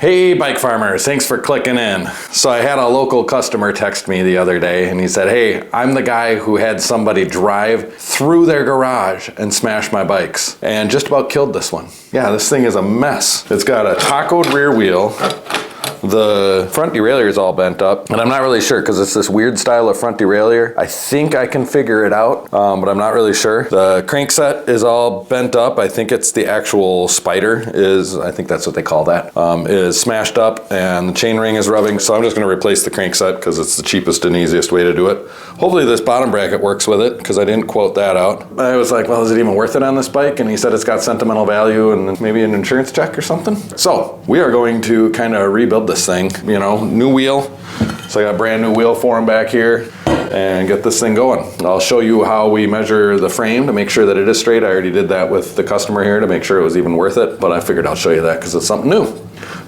Hey bike farmers, thanks for clicking in. So I had a local customer text me the other day and he said, hey, I'm the guy who had somebody drive through their garage and smash my bikes and just about killed this one. Yeah, this thing is a mess. It's got a tacoed rear wheel. The front derailleur is all bent up, and I'm not really sure because it's this weird style of front derailleur. I think I can figure it out, but I'm not really sure. The crankset is all bent up. I think it's the actual spider I think that's what they call that, is smashed up, and the chain ring is rubbing, so I'm just gonna replace the crankset because it's the cheapest and easiest way to do it. Hopefully this bottom bracket works with it because I didn't quote that out. I was like, well, is it even worth it on this bike? And he said it's got sentimental value and maybe an insurance check or something. So we are going to kind of rebuild this thing, you know, new wheel. So I got a brand new wheel for him back here and get this thing going. I'll show you how we measure the frame to make sure that it is straight. I already did that with the customer here to make sure it was even worth it, but I figured I'll show you that because it's something new.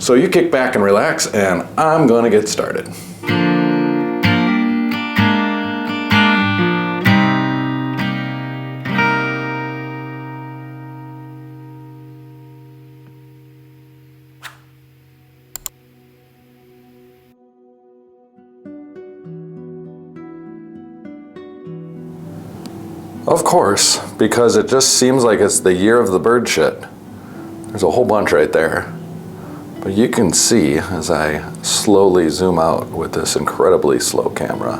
So you kick back and relax and I'm gonna get started. Of course, because it just seems like it's the year of the bird shit. There's a whole bunch right there. But you can see as I slowly zoom out with this incredibly slow camera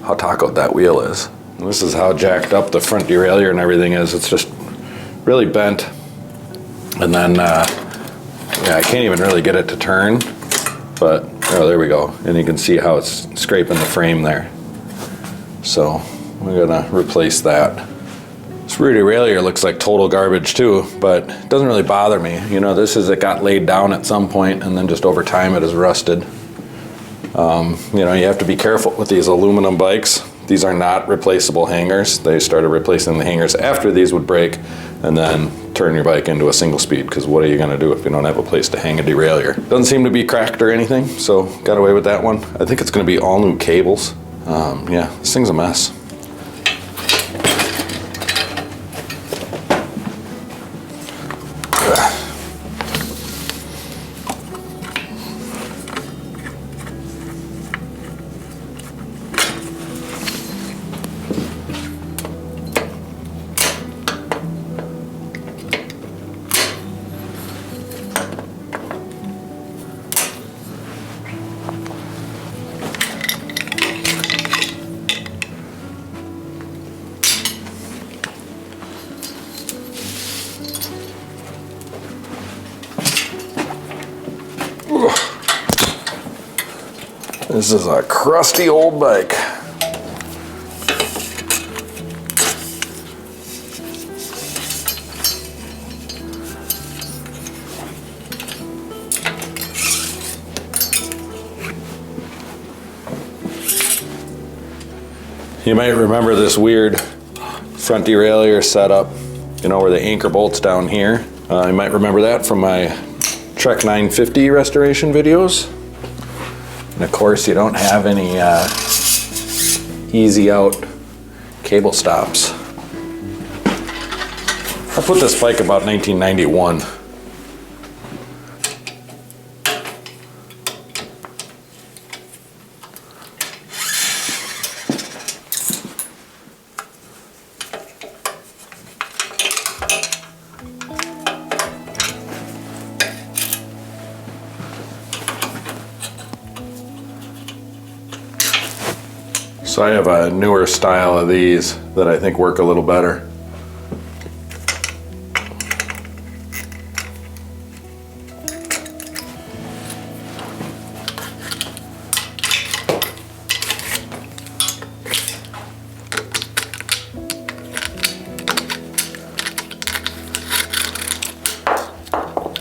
how tacoed that wheel is. And this is how jacked up the front derailleur and everything is. It's just really bent. And then, yeah, I can't even really get it to turn. But, oh, there we go. And you can see how it's scraping the frame there. So, we're gonna replace that. This rear derailleur looks like total garbage too, but it doesn't really bother me. You know, it got laid down at some point and then just over time it has rusted. You know, you have to be careful with these aluminum bikes. These are not replaceable hangers. They started replacing the hangers after these would break and then turn your bike into a single speed, because what are you gonna do if you don't have a place to hang a derailleur? Doesn't seem to be cracked or anything, so got away with that one. I think it's gonna be all new cables. Yeah, this thing's a mess. This is a crusty old bike. You might remember this weird front derailleur setup, you know, where the anchor bolts down here. You might remember that from my Trek 950 restoration videos. And of course, you don't have any easy out cable stops. I put this bike about 1991. So I have a newer style of these that I think work a little better.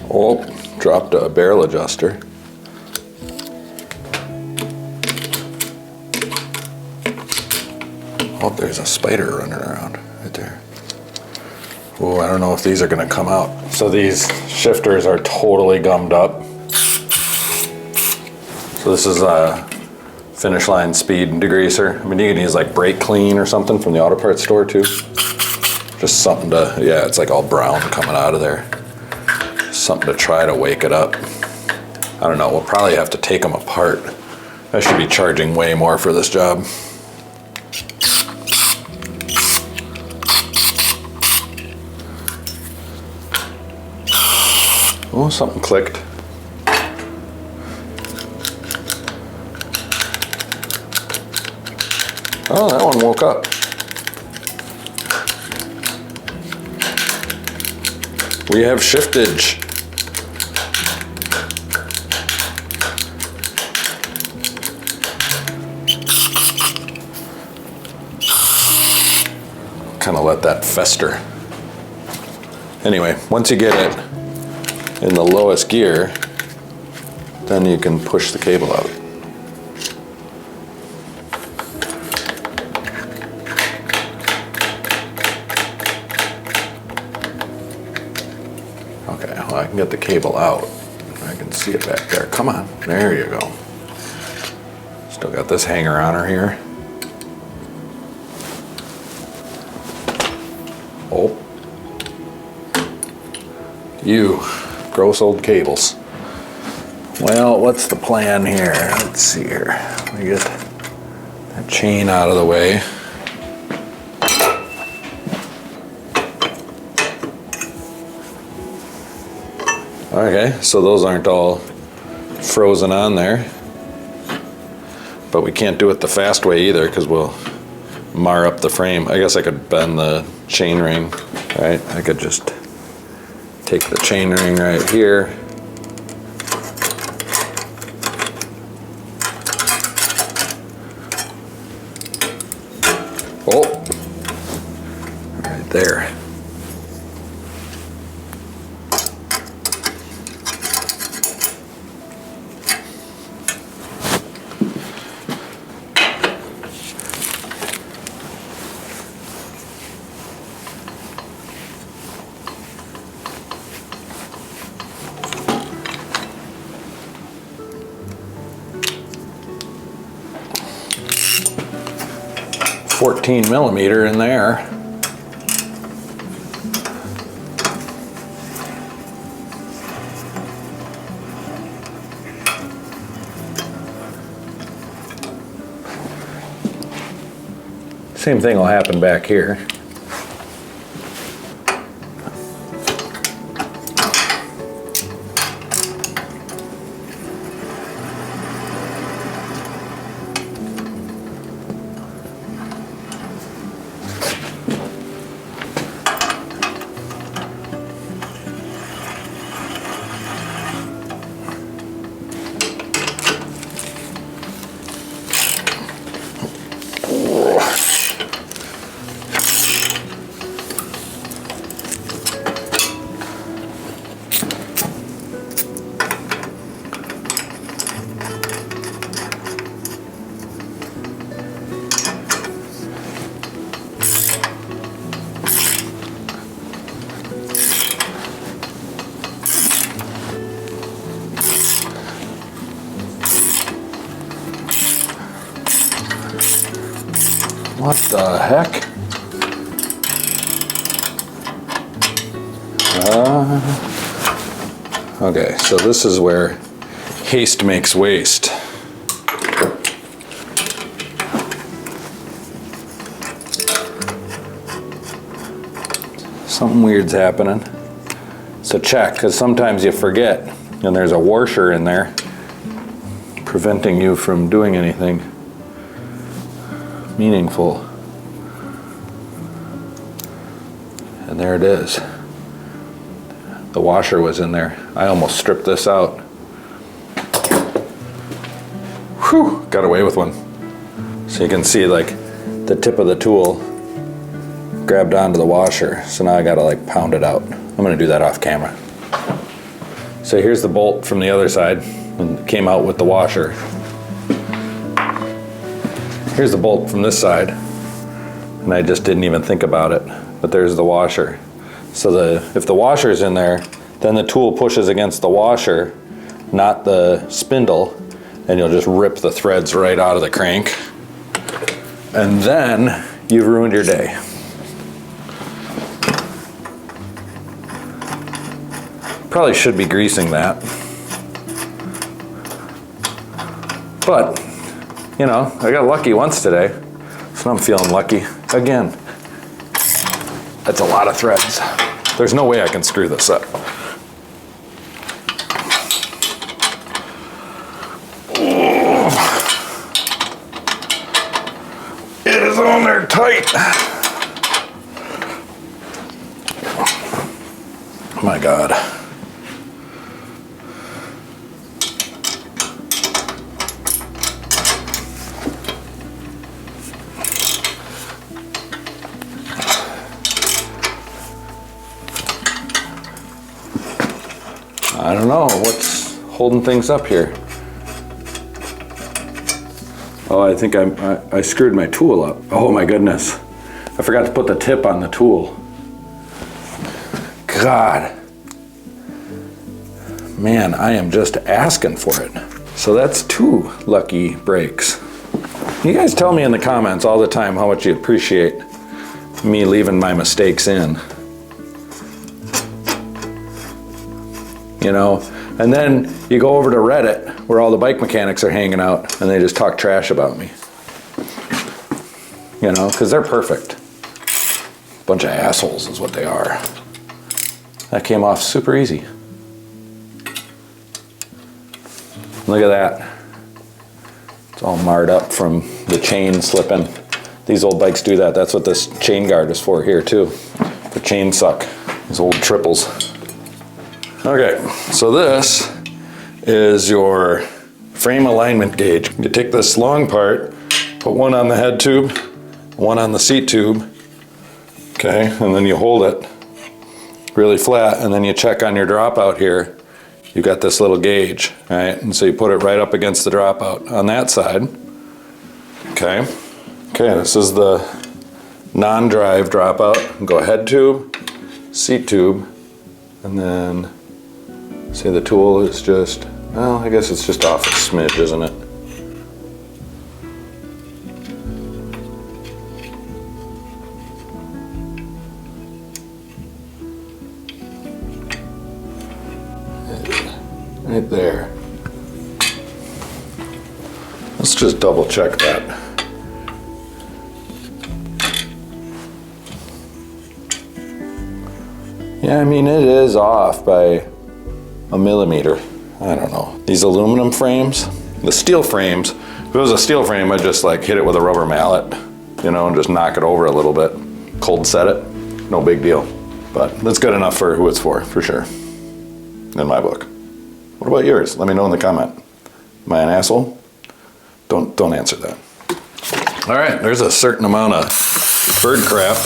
Oh, dropped a barrel adjuster. Oh, there's a spider running around right there. Oh, I don't know if these are gonna come out. So these shifters are totally gummed up. So this is a Finish Line speed degreaser. I mean, you can use like brake clean or something from the auto parts store too. Just something to, yeah, it's like all brown coming out of there. Something to try to wake it up. I don't know, we'll probably have to take them apart. I should be charging way more for this job. Oh, something clicked. Oh, that one woke up. We have shiftage. Kind of let that fester. Anyway, once you get it in the lowest gear, then you can push the cable out. Okay, well, I can get the cable out. I can see it back there. Come on, there you go. Still got this hanger on her here. Oh. You gross old cables. Well, what's the plan here? Let's see here. We get that chain out of the way. Okay, so those aren't all frozen on there. But we can't do it the fast way either because we'll mar up the frame. I guess I could bend the chain ring, right? I could just take the chain ring right here. Oh, right there. $14mm in there. Same thing will happen back here. What the heck? Okay, so this is where haste makes waste. Something weird's happening. So check, because sometimes you forget, and there's a washer in there preventing you from doing anything meaningful. And there it is. The washer was in there. I almost stripped this out. Whew, got away with one. So you can see like the tip of the tool grabbed onto the washer. So now I gotta like pound it out. I'm gonna do that off camera. So here's the bolt from the other side and it came out with the washer. Here's the bolt from this side, and I just didn't even think about it, but there's the washer. So if the washer's in there, then the tool pushes against the washer, not the spindle, and you'll just rip the threads right out of the crank. And then you've ruined your day. Probably should be greasing that. But, you know, I got lucky once today, so I'm feeling lucky again. That's a lot of threads. There's no way I can screw this up. It is on there tight. Oh my God. I don't know what's holding things up here. Oh, I think I screwed my tool up. Oh my goodness. I forgot to put the tip on the tool. God. Man, I am just asking for it. So that's 2 lucky breaks. You guys tell me in the comments all the time how much you appreciate me leaving my mistakes in. You know, and then you go over to Reddit where all the bike mechanics are hanging out and they just talk trash about me. You know, because they're perfect. Bunch of assholes is what they are. That came off super easy. Look at that. It's all marred up from the chain slipping. These old bikes do that. That's what this chain guard is for here too. For chain suck. These old triples. Okay, so this is your frame alignment gauge. You take this long part, put one on the head tube, one on the seat tube, okay, and then you hold it really flat, and then you check on your dropout here. You got this little gauge, right? And so you put it right up against the dropout on that side, okay? Okay, this is the non-drive dropout. Go head tube, seat tube, and then see the tool is just, well, I guess it's just off a smidge, isn't it? Right there. Let's just double check that. Yeah, I mean, it is off by a millimeter. I don't know. These aluminum frames, the steel frames, if it was a steel frame, I'd just like hit it with a rubber mallet, you know, and just knock it over a little bit. Cold set it, no big deal. But that's good enough for who it's for sure, in my book. What about yours? Let me know in the comment. Am I an asshole? Don't answer that. All right, there's a certain amount of bird crap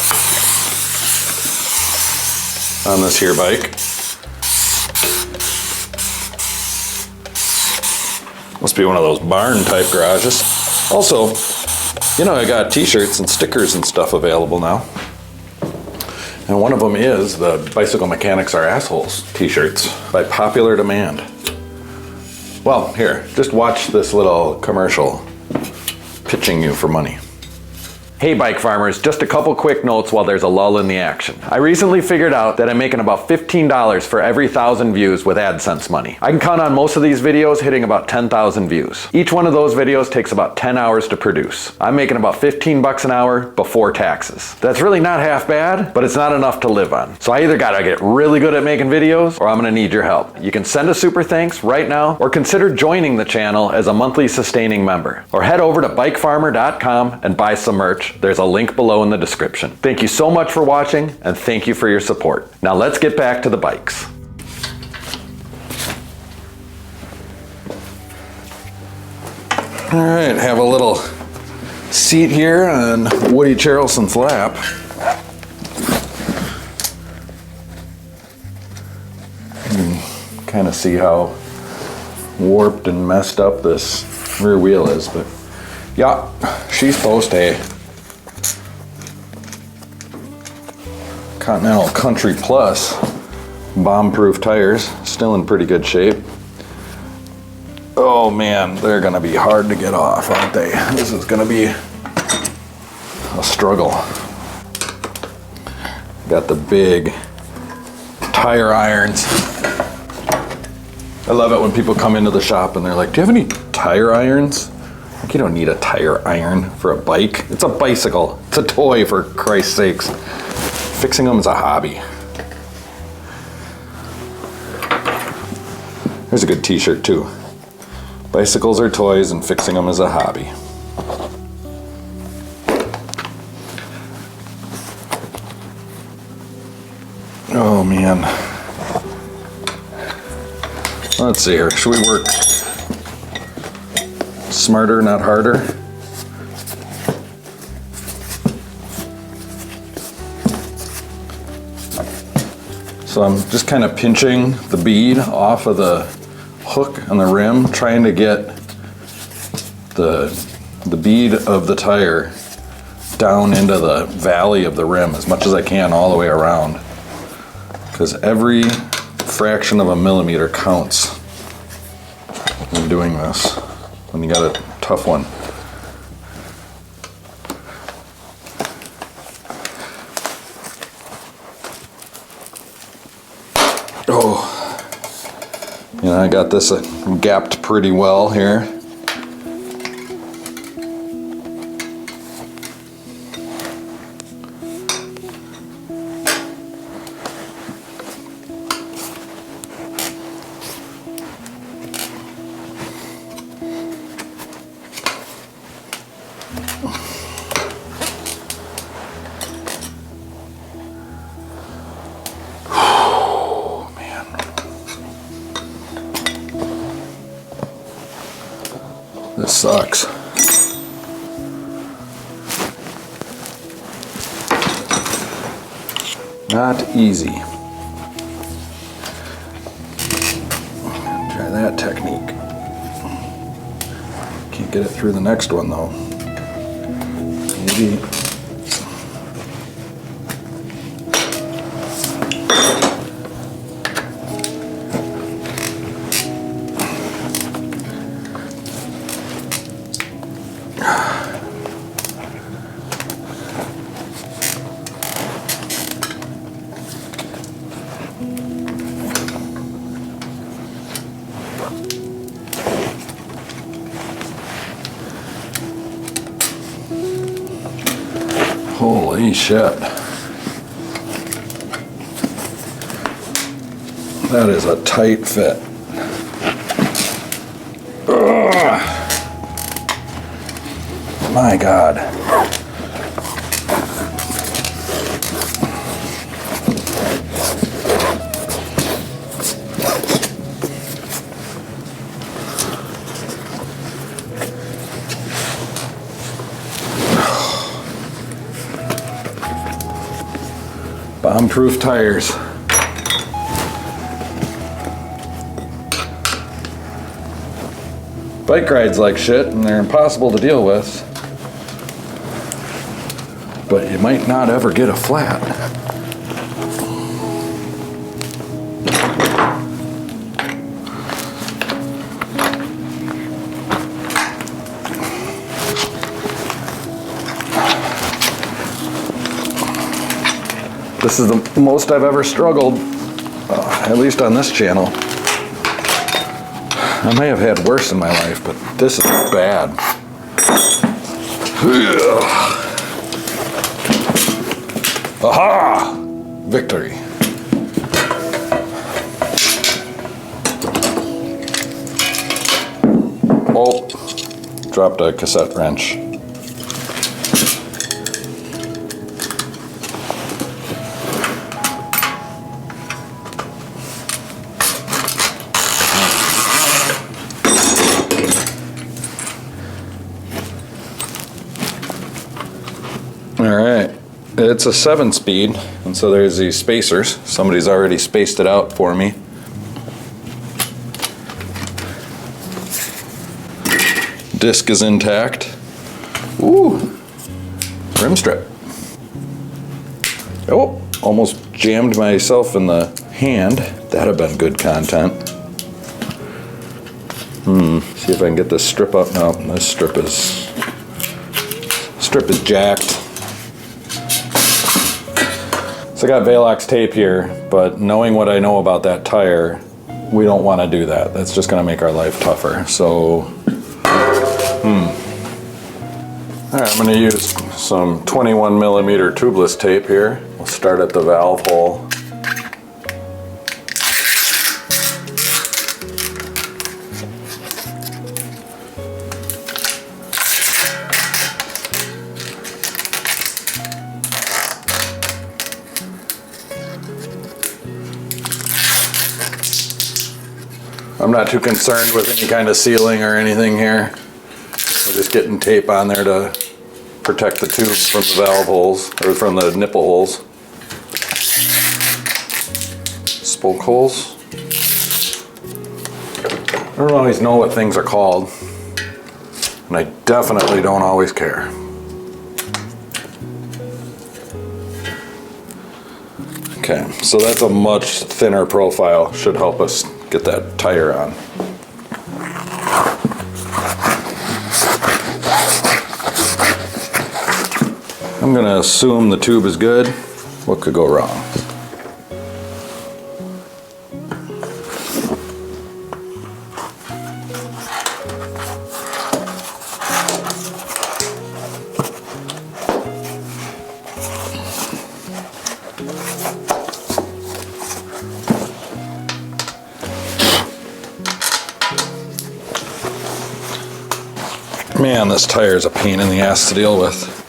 on this here bike. Must be one of those barn type garages. Also, you know, I got t-shirts and stickers and stuff available now. And one of them is the Bicycle Mechanics Are Assholes t-shirts by popular demand. Well, here, just watch this little commercial pitching you for money. Hey bike farmers, just a couple quick notes while there's a lull in the action. I recently figured out that I'm making about $15 for every 1,000 views with AdSense money. I can count on most of these videos hitting about 10,000 views. Each one of those videos takes about 10 hours to produce. I'm making about 15 bucks an hour before taxes. That's really not half bad, but it's not enough to live on. So I either gotta get really good at making videos or I'm gonna need your help. You can send a super thanks right now or consider joining the channel as a monthly sustaining member. Or head over to bikefarmer.com and buy some merch. There's a link below in the description. Thank you so much for watching and thank you for your support. Now let's get back to the bikes. All right, have a little seat here on Woody Charleston's lap. Kind of see how warped and messed up this rear wheel is, but yeah, she's post A. Continental Country Plus bomb-proof tires, still in pretty good shape. Oh man, they're gonna be hard to get off, aren't they? This is gonna be a struggle. Got the big tire irons I love it when people come into the shop and they're like, do you have any tire irons? Like, you don't need a tire iron for a bike. It's a bicycle. It's a toy, for Christ's sakes. Fixing them is a hobby. There's a good t-shirt too. Bicycles are toys and fixing them is a hobby. Oh man. Let's see here. Should we work smarter, not harder? So I'm just kind of pinching the bead off of the hook on the rim, trying to get the bead of the tire down into the valley of the rim as much as I can all the way around, because every fraction of a millimeter counts when doing this, when you got a tough one. Oh, you know, I got this gapped pretty well here. This sucks. Not easy. Try that technique. Can't get it through the next one though. Maybe. Holy shit. That is a tight fit. Ugh. My God. Bomb-proof tires. Bike rides like shit and they're impossible to deal with, but you might not ever get a flat. This is the most I've ever struggled, at least on this channel. I may have had worse in my life, but this is bad. Aha! Victory. Oh, dropped a cassette wrench. Alright, it's a 7-speed, and so there's these spacers. Somebody's already spaced it out for me. Disc is intact. Ooh, rim strip. Oh, almost jammed myself in the hand. That'd have been good content. See if I can get this strip up. No, this strip is jacked. So I got Velox tape here, but knowing what I know about that tire, we don't want to do that. That's just going to make our life tougher. So, all right, I'm going to use some 21 millimeter tubeless tape here. We'll start at the valve hole. I'm not too concerned with any kind of sealing or anything here. We're just getting tape on there to protect the tube from the valve holes, or from the nipple holes. Spoke holes. I don't always know what things are called, and I definitely don't always care. Okay, so that's a much thinner profile. Should help us get that tire on. I'm gonna assume the tube is good. What could go wrong? Man, this tire is a pain in the ass to deal with.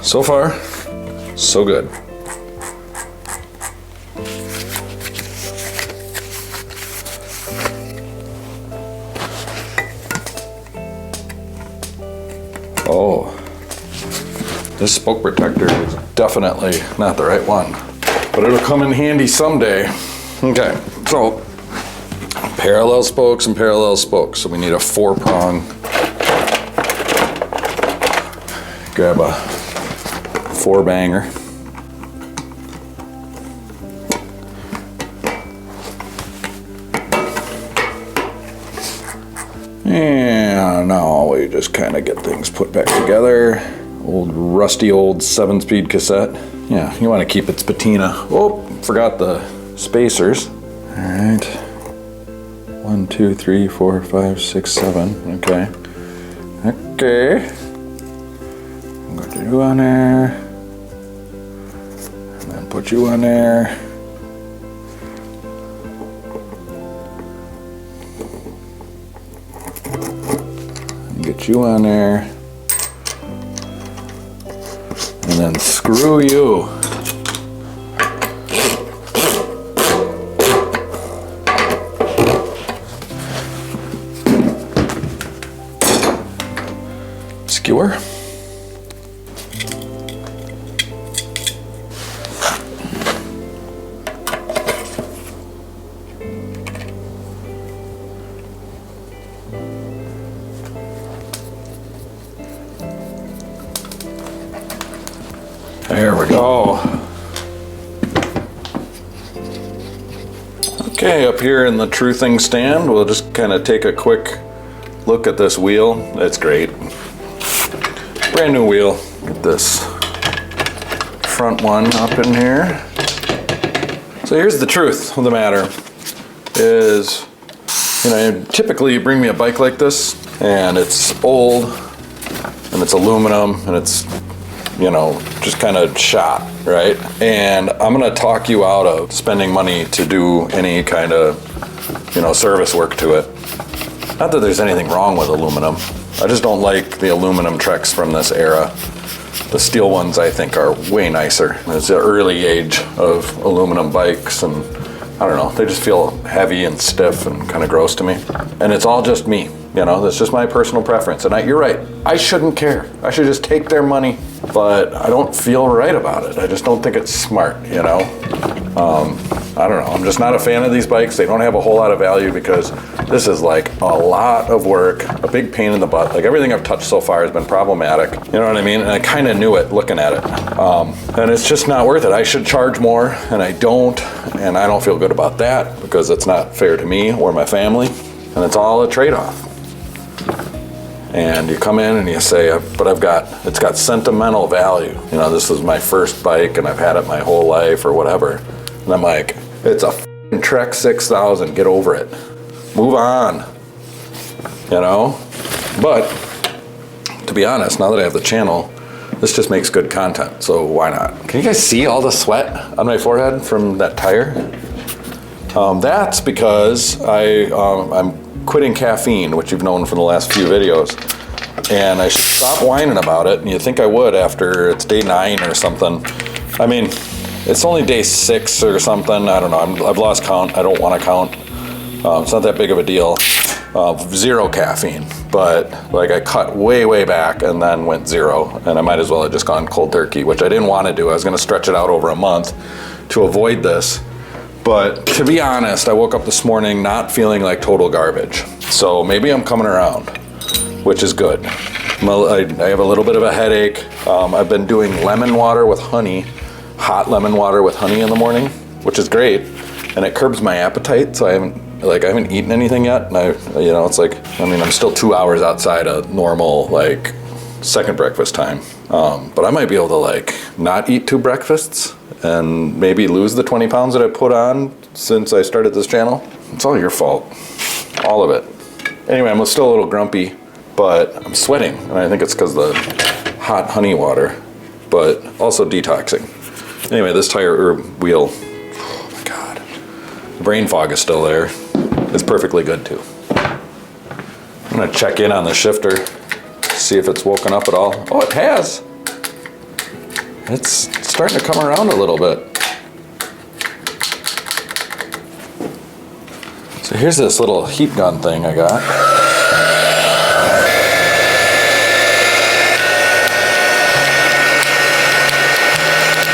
So far, so good. Oh, this spoke protector is definitely not the right one, but it'll come in handy someday. Okay, so parallel spokes and parallel spokes. So we need a 4-prong. Grab a 4-banger. And now we just kind of get things put back together. Old rusty old 7-speed cassette. Yeah, you want to keep its patina. Oh, forgot the spacers. All right. 1, 2, 3, 4, 5, 6, 7. Okay. Okay. I'm going to do on there. And then put you on there. Get you on there, and then screw you. Skewer. There we go. Okay, up here in the truthing stand, we'll just kind of take a quick look at this wheel. It's great. Brand new wheel. Get this front one up in here. So here's the truth of the matter is, you know, typically you bring me a bike like this and it's old and it's aluminum and it's, you know, just kind of shot, right? And I'm gonna talk you out of spending money to do any kind of you know, service work to it. Not that there's anything wrong with aluminum. I just don't like the aluminum Treks from this era. The steel ones I think are way nicer. It's the early age of aluminum bikes, and I don't know, they just feel heavy and stiff and kind of gross to me. And it's all just me, you know, that's just my personal preference. And you're right, I shouldn't care. I should just take their money, but I don't feel right about it. I just don't think it's smart, you know? I don't know, I'm just not a fan of these bikes. They don't have a whole lot of value because this is like a lot of work, a big pain in the butt. Like everything I've touched so far has been problematic. You know what I mean? And I kind of knew it looking at it. And it's just not worth it. I should charge more and I don't feel good about that because it's not fair to me or my family. And it's all a trade-off. And you come in and you say, but it's got sentimental value. You know, this is my first bike and I've had it my whole life or whatever. And I'm like, it's a f***ing Trek 6000, get over it. Move on, you know? But, to be honest, now that I have the channel, this just makes good content, so why not? Can you guys see all the sweat on my forehead from that tire? That's because I'm quitting caffeine, which you've known from the last few videos. And I should stop whining about it, and you'd think I would after it's day 9 or something. I mean, it's only day 6 or something, I don't know, I've lost count, I don't want to count. It's not that big of a deal. 0 caffeine, but like I cut way back and then went 0, and I might as well have just gone cold turkey, which I didn't want to do. I was going to stretch it out over a month to avoid this. But to be honest, I woke up this morning not feeling like total garbage. So maybe I'm coming around, which is good. I have a little bit of a headache. I've been doing lemon water with honey, hot lemon water with honey in the morning, which is great. And it curbs my appetite, so I haven't eaten anything yet. And it's like, I mean, I'm still 2 hours outside of normal, like, second breakfast time. But I might be able to, like, not eat 2 breakfasts and maybe lose the 20 pounds that I put on since I started this channel. It's all your fault. All of it. Anyway, I'm still a little grumpy, but I'm sweating. And I think it's because of the hot honey water, but also detoxing. Anyway, this tire wheel, oh my God. The brain fog is still there. It's perfectly good too. I'm gonna check in on the shifter, see if it's woken up at all. Oh, it has. It's starting to come around a little bit. So here's this little heat gun thing I got.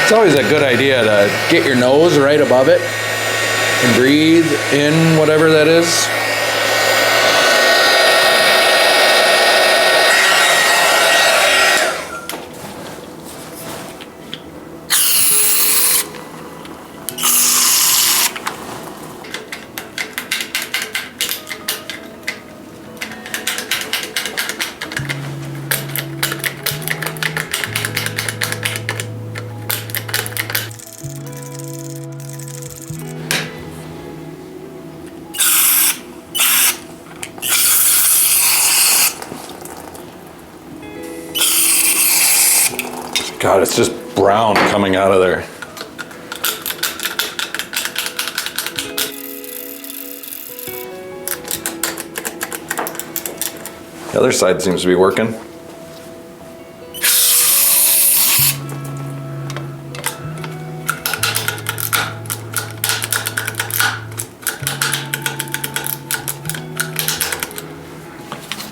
It's always a good idea to get your nose right above it and breathe in whatever that is. God, it's just brown coming out of there. The other side seems to be working.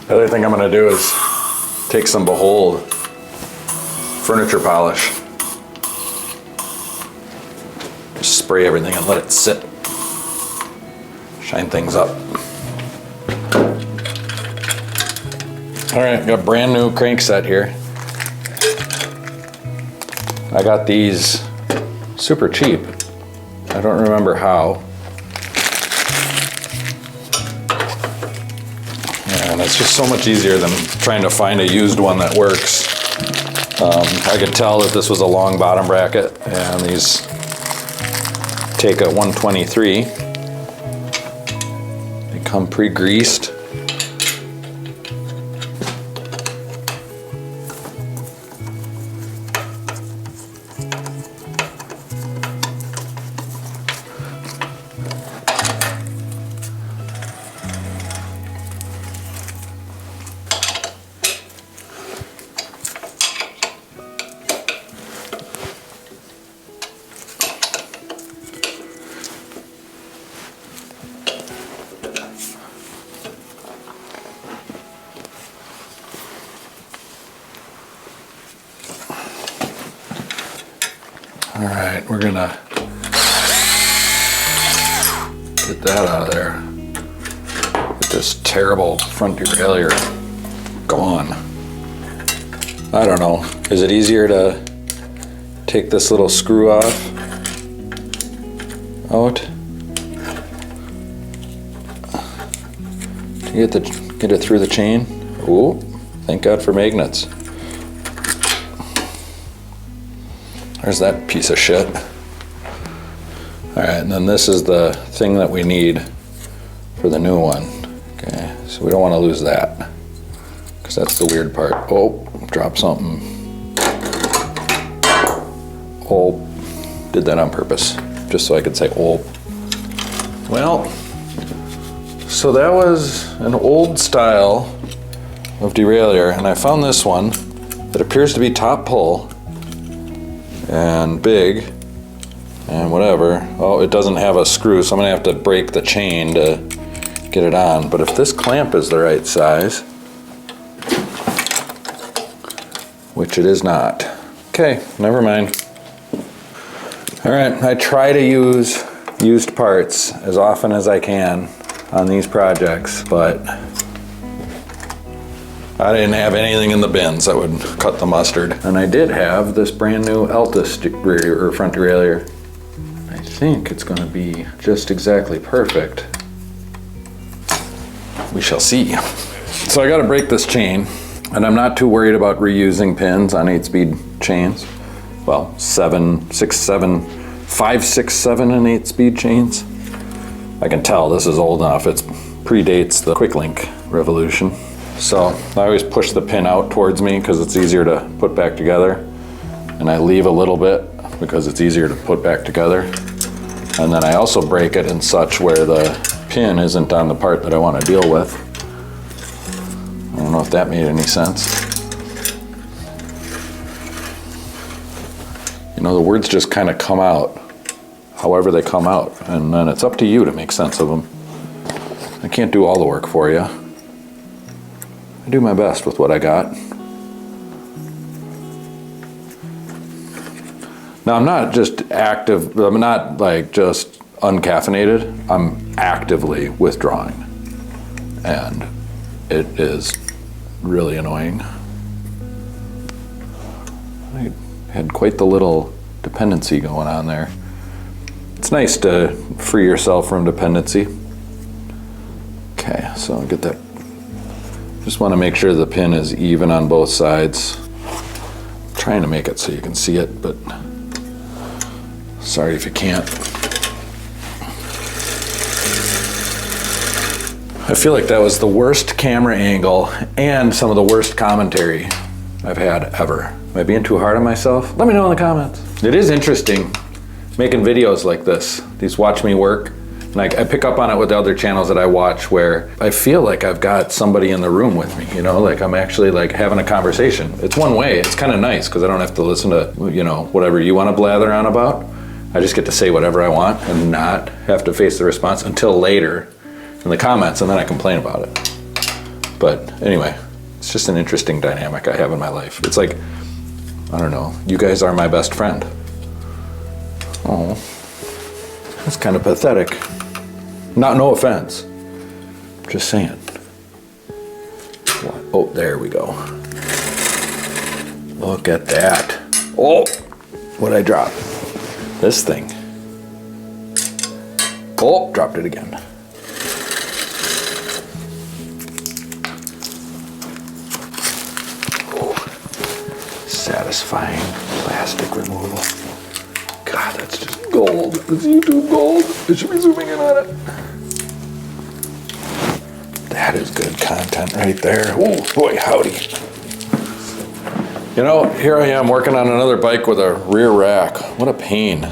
The other thing I'm going to do is take some Behold furniture polish. Just spray everything and let it sit. Shine things up. All right, got a brand new Crankset here. I got these super cheap. I don't remember how. And it's just so much easier than trying to find a used one that works. I could tell that this was a long bottom bracket, and these take a 123. They come pre-greased. All right, we're gonna get that out of there. Get this terrible front derailleur gone. I don't know, is it easier to take this little screw off, out, to get it through the chain? Ooh, thank God for magnets. There's that piece of shit. All right, and then this is the thing that we need for the new one. Okay, so we don't want to lose that, because that's the weird part. Oh, drop something. Oh, did that on purpose, just so I could say oh. Well, so that was an old style of derailleur, and I found this one that appears to be top pull and big and whatever. Oh, it doesn't have a screw, so I'm gonna have to break the chain to get it on. But if this clamp is the right size, which it is not. Okay, never mind. All right, I try to use used parts as often as I can on these projects, but I didn't have anything in the bins that would cut the mustard. And I did have this brand new Altus rear or front derailleur. I think it's gonna be just exactly perfect. We shall see. So I gotta break this chain, and I'm not too worried about reusing pins on 8-speed chains. Well, 5, 6, 7, and 8-speed chains. I can tell this is old enough. It predates the quick link revolution. So I always push the pin out towards me because it's easier to put back together. And I leave a little bit because it's easier to put back together. And then I also break it in such where the pin isn't on the part that I want to deal with. I don't know if that made any sense. You know, the words just kind of come out however they come out, and then it's up to you to make sense of them. I can't do all the work for you. I do my best with what I got. Now I'm not just active, I'm not like just uncaffeinated, I'm actively withdrawing. And it is really annoying. I had quite the little dependency going on there. It's nice to free yourself from dependency. Okay, so I'll get that. Just want to make sure the pin is even on both sides. I'm trying to make it so you can see it, but sorry if you can't. I feel like that was the worst camera angle and some of the worst commentary I've had ever. Am I being too hard on myself? Let me know in the comments. It is interesting making videos like this, these watch me work. Like I pick up on it with the other channels that I watch where I feel like I've got somebody in the room with me, you know, like I'm actually like having a conversation. It's one way, it's kind of nice because I don't have to listen to, you know, whatever you want to blather on about. I just get to say whatever I want and not have to face the response until later in the comments, and then I complain about it. But anyway, it's just an interesting dynamic I have in my life. It's like, I don't know, you guys are my best friend. Oh, that's kind of pathetic. No offense, just saying. What? Oh, there we go. Look at that. Oh, what'd I drop? This thing. Oh, dropped it again. Oh, satisfying plastic removal. God, that's just gold. That's YouTube gold. I should be zooming in on it. That is good content right there. Oh boy, howdy. You know, here I am working on another bike with a rear rack. What a pain.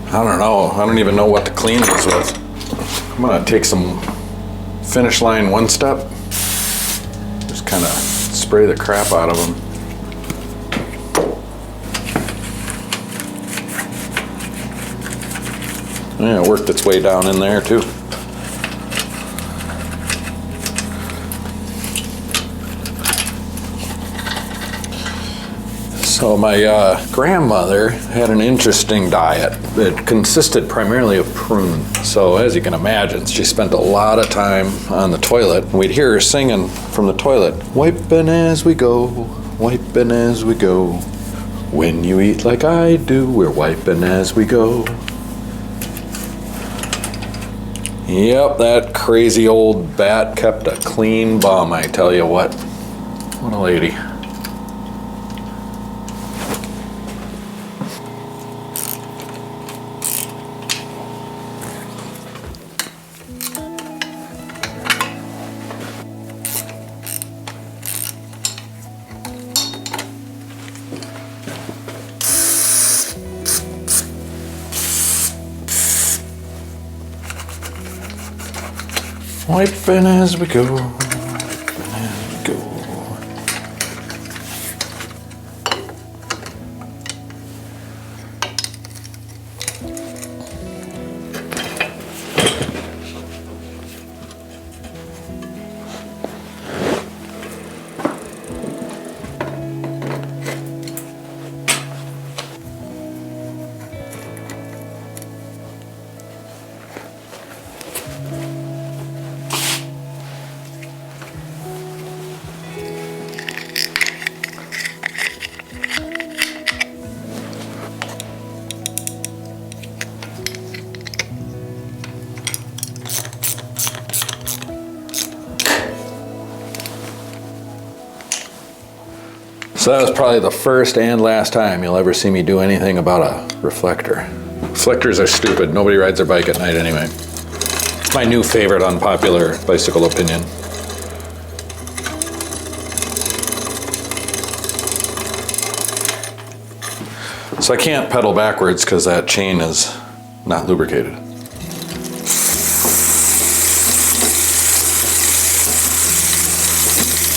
I don't know. I don't even know what to clean these with. I'm gonna take some Finish Line One Step. Just kind of spray the crap out of them. Yeah, it worked its way down in there too. So my grandmother had an interesting diet. It consisted primarily of prunes. So as you can imagine, she spent a lot of time on the toilet. We'd hear her singing from the toilet, "Wiping as we go, wiping as we go. When you eat like I do, we're wiping as we go." Yep, that crazy old bat kept a clean bum, I tell you what. What a lady. Wiping as we go, wiping as we go. So that was probably the first and last time you'll ever see me do anything about a reflector. Reflectors are stupid. Nobody rides their bike at night anyway. It's my new favorite unpopular bicycle opinion. So I can't pedal backwards because that chain is not lubricated.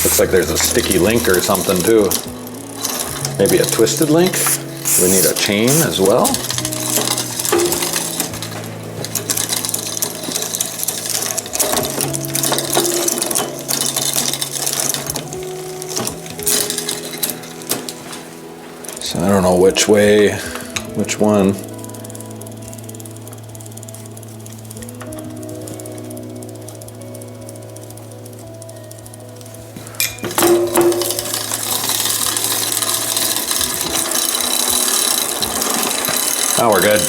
Looks like there's a sticky link or something too. Maybe a twisted link? Do we need a chain as well? So I don't know which way, which one. Oh, we're good.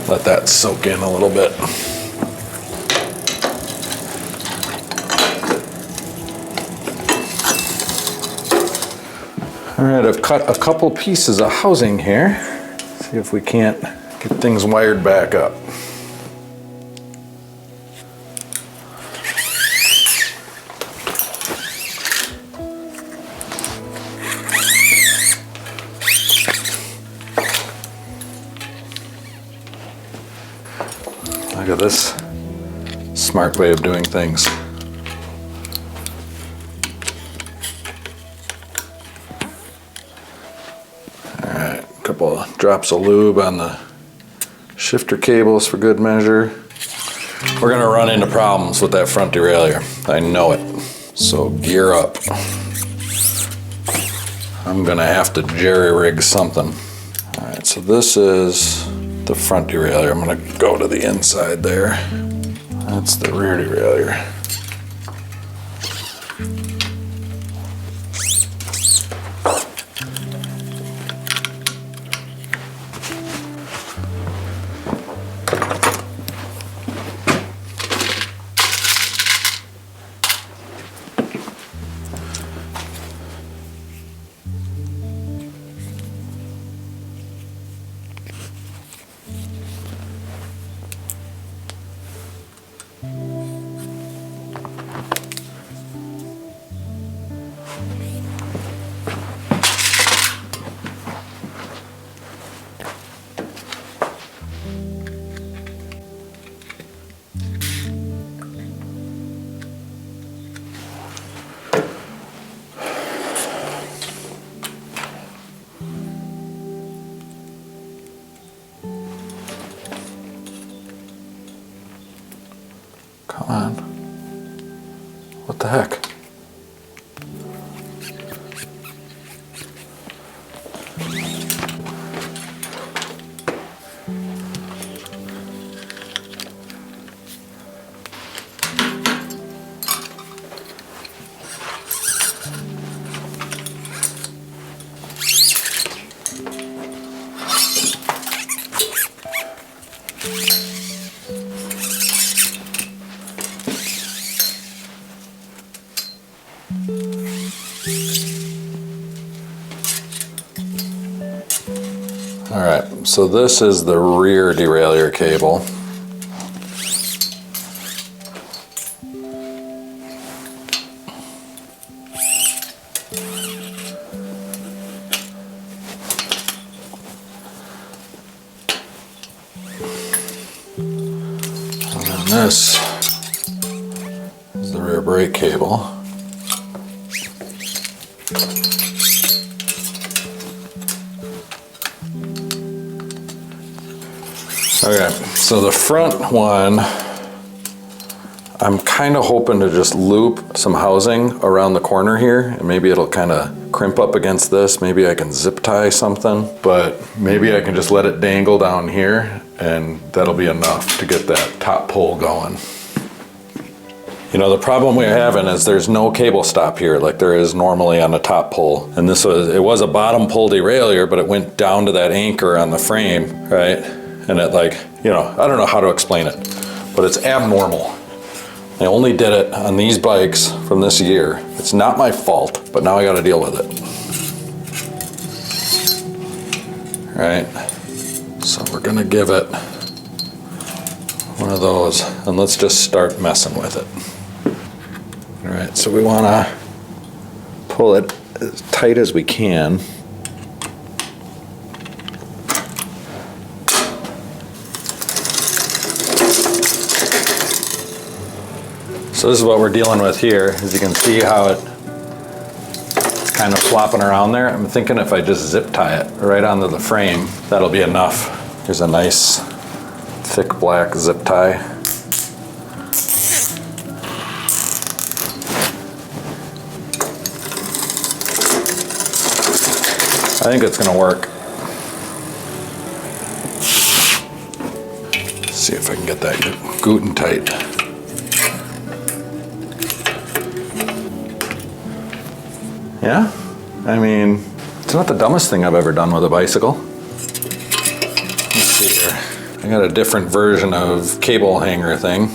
Let that soak in a little bit. All right, I've cut a couple pieces of housing here. See if we can't get things wired back up. Look at this smart way of doing things. All right, a couple of drops of lube on the shifter cables for good measure. We're gonna run into problems with that front derailleur. I know it. So gear up. I'm gonna have to jerry-rig something. All right, so this is the front derailleur. I'm gonna go to the inside there. That's the rear derailleur. Come on. What the heck? All right, so this is the rear derailleur cable. And then this is the rear brake cable. Okay, so the front one, I'm kind of hoping to just loop some housing around the corner here, and maybe it'll kind of crimp up against this. Maybe I can zip tie something, but maybe I can just let it dangle down here, and that'll be enough to get that top pull going. You know, the problem we're having is there's no cable stop here like there is normally on a top pull. And it was a bottom pull derailleur, but it went down to that anchor on the frame, right? And it, like, you know, I don't know how to explain it, but it's abnormal. I only did it on these bikes from this year. It's not my fault, but now I got to deal with it. All right, so we're gonna give it one of those, and let's just start messing with it. All right, so we want to pull it as tight as we can. So this is what we're dealing with here. As you can see how it's kind of flopping around there. I'm thinking if I just zip tie it right onto the frame, that'll be enough. Here's a nice thick black zip tie. I think it's gonna work. Let's see if I can get that Guten tight. Yeah, I mean, it's not the dumbest thing I've ever done with a bicycle. Let's see here. I got a different version of cable hanger thing.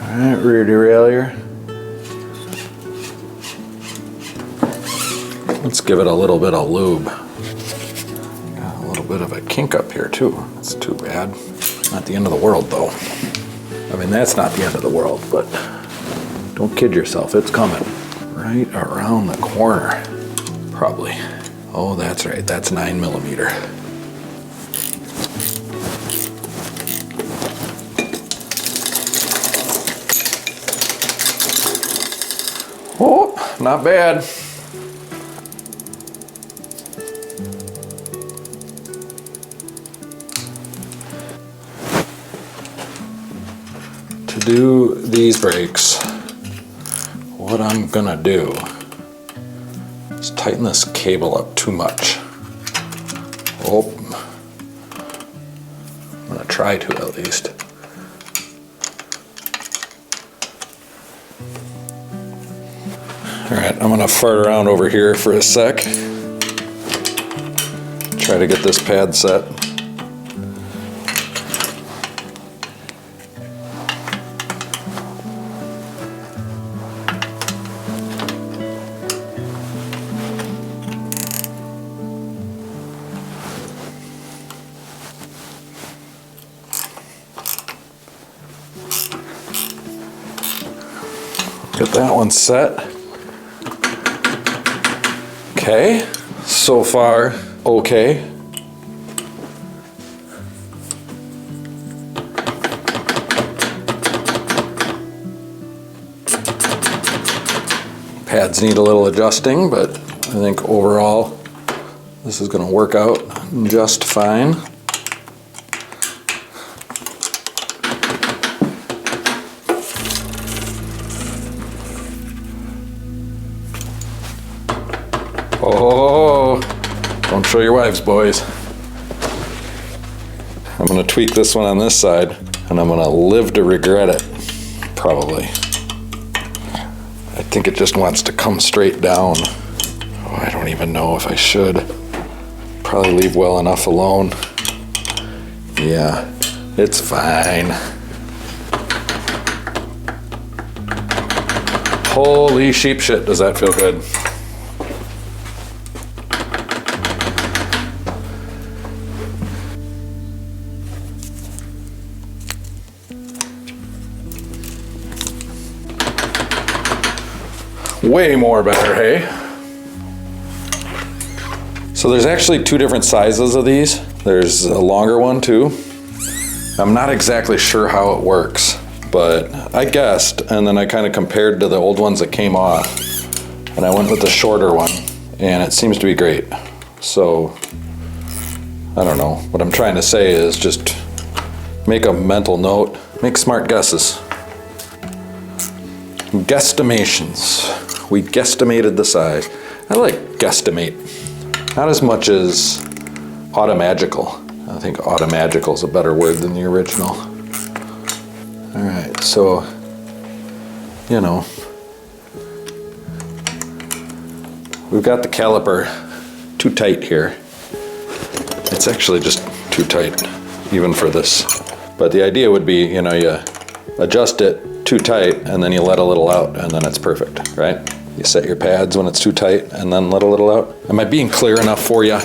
All right, rear derailleur. Let's give it a little bit of lube. Got a little bit of a kink up here too. That's too bad. Not the end of the world though. I mean, that's not the end of the world, but don't kid yourself, it's coming. Right around the corner, probably. Oh, that's right, that's 9mm. Oh, not bad. To do these brakes, what I'm gonna do is tighten this cable up too much. Oh, I'm gonna try to at least. All right, I'm gonna fart around over here for a sec. Try to get this pad set. Get that one set. Okay, so far, okay. pads need a little adjusting, but I think overall this is going to work out just fine. Oh, don't show your wives, boys. I'm going to tweak this one on this side, and I'm going to live to regret it, probably. I think it just wants to come straight down. Oh, I don't even know if I should. Probably leave well enough alone. Yeah, it's fine. Holy sheep shit, does that feel good? Way more better, hey? So there's actually two different sizes of these. There's a longer one too. I'm not exactly sure how it works, but I guessed, and then I kind of compared to the old ones that came off, and I went with the shorter one, and it seems to be great. So, I don't know. What I'm trying to say is just make a mental note, make smart guesses. Guesstimations. We guesstimated the size. I like guesstimate. Not as much as automagical. I think automagical is a better word than the original. All right, so, you know, we've got the caliper too tight here. It's actually just too tight, even for this. But the idea would be, you know, you adjust it too tight and then you let a little out and then it's perfect, right? You set your pads when it's too tight and then let a little out. Am I being clear enough for you?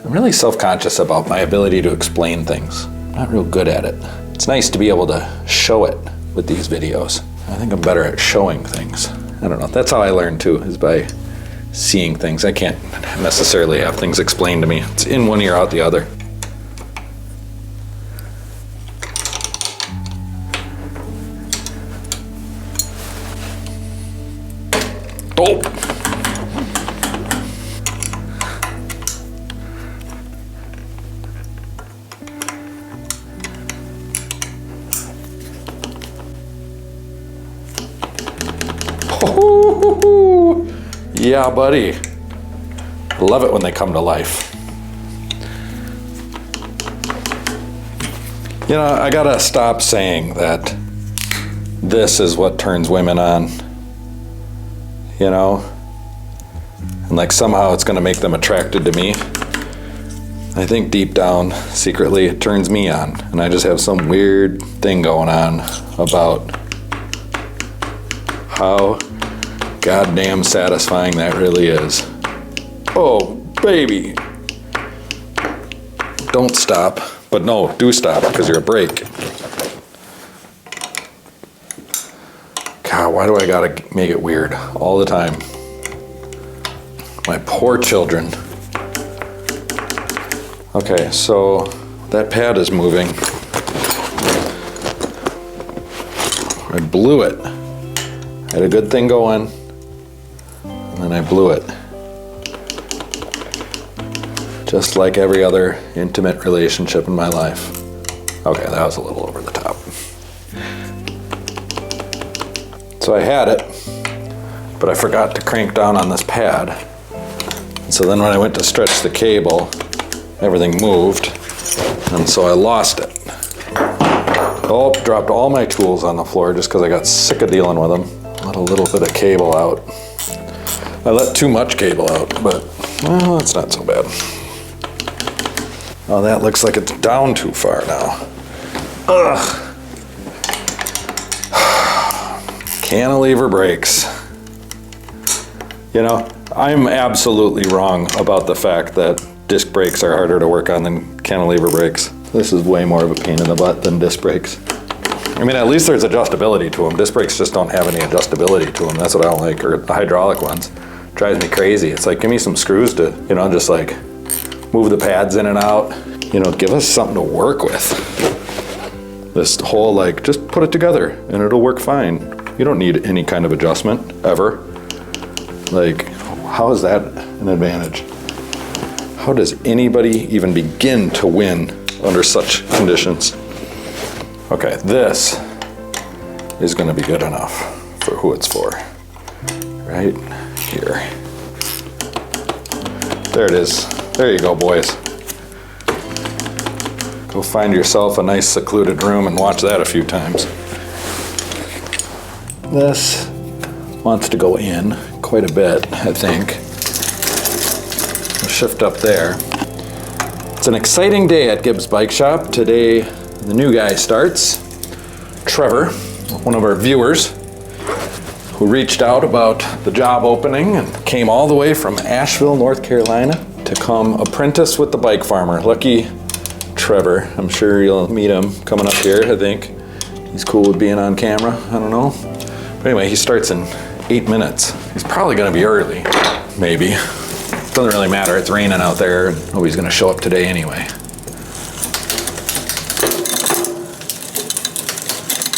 I'm really self-conscious about my ability to explain things. I'm not real good at it. It's nice to be able to show it with these videos. I think I'm better at showing things. I don't know, that's how I learn too, is by seeing things. I can't necessarily have things explained to me. It's in one ear, out the other. Oh! Oh, yeah, buddy. I love it when they come to life. You know, I gotta stop saying that this is what turns women on. You know? And like somehow it's gonna make them attracted to me. I think deep down, secretly, it turns me on. And I just have some weird thing going on about how goddamn satisfying that really is. Oh, baby. Don't stop. But no, do stop, because you're a brake. God, why do I gotta make it weird all the time? My poor children. Okay, so that pad is moving. I blew it. I had a good thing going, and then I blew it. Just like every other intimate relationship in my life. Okay, that was a little over the top. So I had it, but I forgot to crank down on this pad. And so then when I went to stretch the cable, everything moved, and so I lost it. Oh, dropped all my tools on the floor just because I got sick of dealing with them. Let a little bit of cable out. I let too much cable out, but, well, that's not so bad. Oh, that looks like it's down too far now. Ugh. Cantilever brakes. You know, I'm absolutely wrong about the fact that disc brakes are harder to work on than cantilever brakes. This is way more of a pain in the butt than disc brakes. I mean, at least there's adjustability to them. Disc brakes just don't have any adjustability to them. That's what I don't like, or the hydraulic ones. Drives me crazy. It's like, give me some screws to, you know, just like move the pads in and out. You know, give us something to work with. This whole like, just put it together and it'll work fine. You don't need any kind of adjustment, ever. Like, how is that an advantage? How does anybody even begin to win under such conditions? Okay, this is gonna be good enough for who it's for. Right here. There it is. There you go, boys. Go find yourself a nice secluded room and watch that a few times. This wants to go in quite a bit, I think. We'll shift up there. It's an exciting day at Gibbs Bike Shop. Today, the new guy starts. Trevor, one of our viewers, who reached out about the job opening and came all the way from Asheville, North Carolina to come apprentice with the Bike Farmer. Lucky Trevor. I'm sure you'll meet him coming up here, I think. He's cool with being on camera, I don't know. But anyway, he starts in 8 minutes. He's probably gonna be early, maybe. Doesn't really matter, it's raining out there. Nobody's gonna show up today anyway.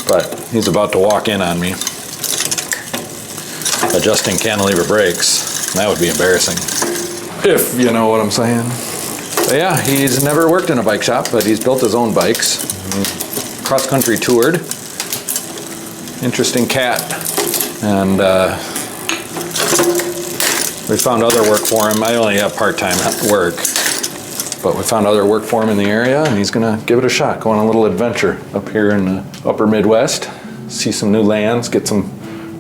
But he's about to walk in on me, adjusting cantilever brakes. That would be embarrassing, if you know what I'm saying. But yeah, he's never worked in a bike shop, but he's built his own bikes. Cross-country toured. Interesting cat. And we found other work for him. I only have part-time work, but we found other work for him in the area, and he's gonna give it a shot, go on a little adventure up here in the upper Midwest, see some new lands, get some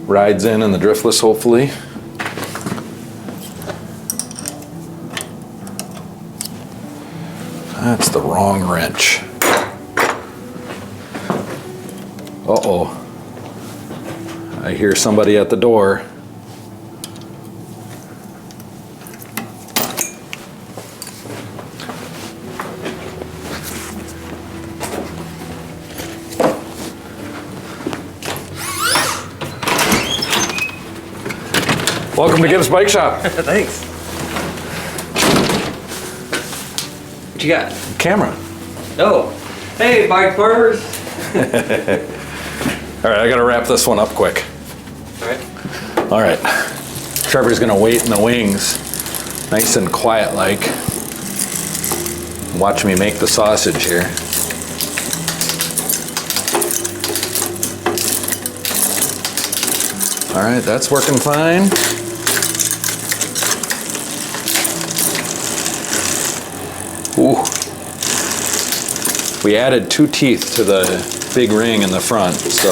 rides in the driftless, hopefully. That's the wrong wrench. Uh-oh. I hear somebody at the door. Welcome to Gibbs Bike Shop. Thanks. What you got? Camera. Oh, hey, bike farmers. All right, I gotta wrap this one up quick. All right. All right, Trevor's gonna wait in the wings, nice and quiet like. Watch me make the sausage here. All right, that's working fine. Ooh. We added 2 teeth to the big ring in the front, so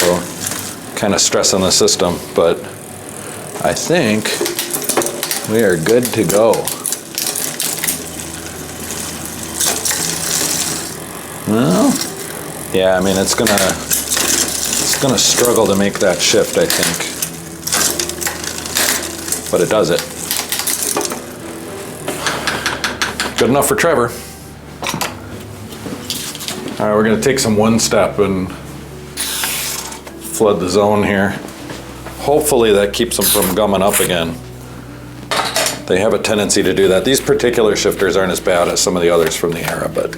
kind of stressing the system, but I think we are good to go. Well, yeah, I mean, it's gonna struggle to make that shift, I think, but it does it. Good enough for Trevor. All right, we're gonna take some one step and flood the zone here. Hopefully that keeps them from gumming up again. They have a tendency to do that. These particular shifters aren't as bad as some of the others from the era, but.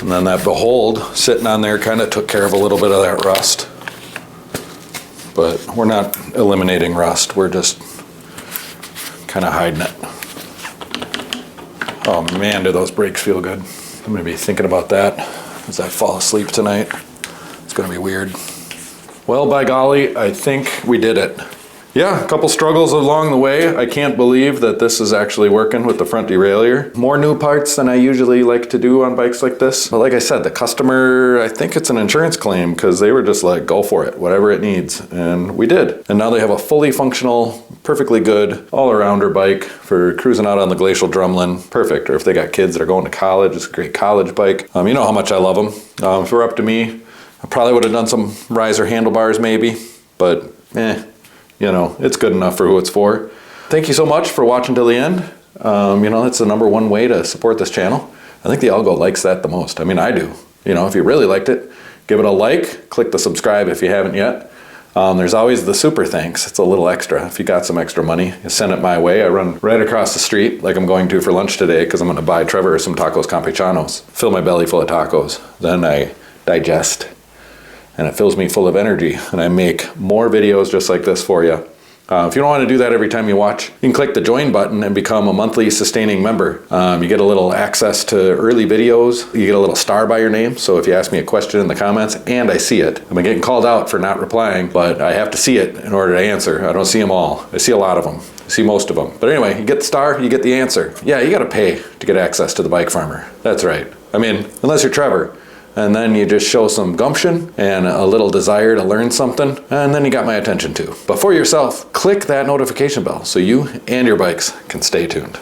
And then that Behold sitting on there kind of took care of a little bit of that rust. But we're not eliminating rust, we're just kind of hiding it. Oh man, do those brakes feel good. I'm gonna be thinking about that as I fall asleep tonight. It's gonna be weird. Well, by golly, I think we did it. Yeah, a couple struggles along the way. I can't believe that this is actually working with the front derailleur. More new parts than I usually like to do on bikes like this. But like I said, the customer, I think it's an insurance claim because they were just like, go for it, whatever it needs. And we did. And now they have a fully functional, perfectly good all-arounder bike for cruising out on the glacial drumlin. Perfect. Or if they got kids that are going to college, it's a great college bike. You know how much I love them. If it were up to me, I probably would have done some riser handlebars maybe, but you know, it's good enough for who it's for. Thank you so much for watching till the end. You know, it's the #1 way to support this channel. I think the algo likes that the most. I mean, I do. You know, if you really liked it, give it a like, click the subscribe if you haven't yet. There's always the super thanks. It's a little extra. If you got some extra money, you send it my way. I run right across the street like I'm going to for lunch today because I'm going to buy Trevor some tacos campechanos, fill my belly full of tacos. Then I digest. And it fills me full of energy, and I make more videos just like this for you. If you don't want to do that every time you watch, you can click the join button and become a monthly sustaining member. You get a little access to early videos. You get a little star by your name. So if you ask me a question in the comments and I see it, I've been getting called out for not replying, but I have to see it in order to answer. I don't see them all. I see a lot of them. I see most of them. But anyway, you get the star, you get the answer. Yeah, you got to pay to get access to the Bike Farmer. That's right. I mean, unless you're Trevor. And then you just show some gumption and a little desire to learn something, and then you got my attention too. But for yourself, click that notification bell so you and your bikes can stay tuned.